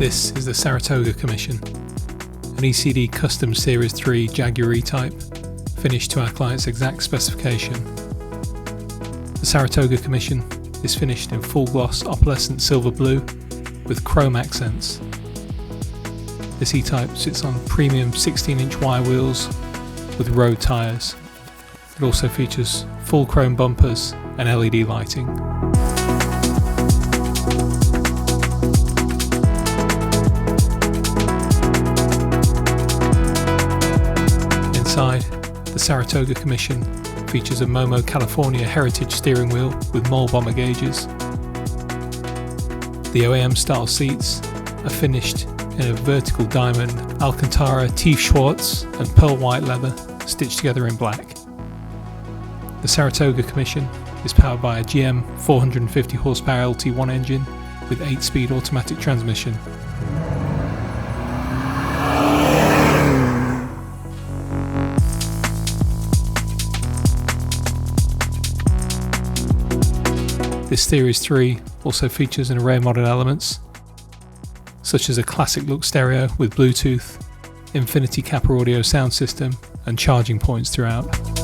This is the Saratoga Commission, an ECD custom Series 3 Jaguar E-Type, finished to our client's exact specification. The Saratoga Commission is finished in full gloss opalescent silver blue with chrome accents. This E-Type sits on premium 16-inch wire wheels with road tyres. It also features full chrome bumpers and LED lighting. Inside, the Saratoga Commission features a Momo California Heritage steering wheel with mole bomber gauges. The OEM style seats are finished in a vertical diamond Alcantara Tief Schwartz and pearl white leather stitched together in black. The Saratoga Commission is powered by a GM 450 horsepower LT1 engine with 8-speed automatic transmission. This Series 3 also features an array of modern elements, such as a classic look stereo with Bluetooth, Infinity Kappa audio sound system and charging points throughout.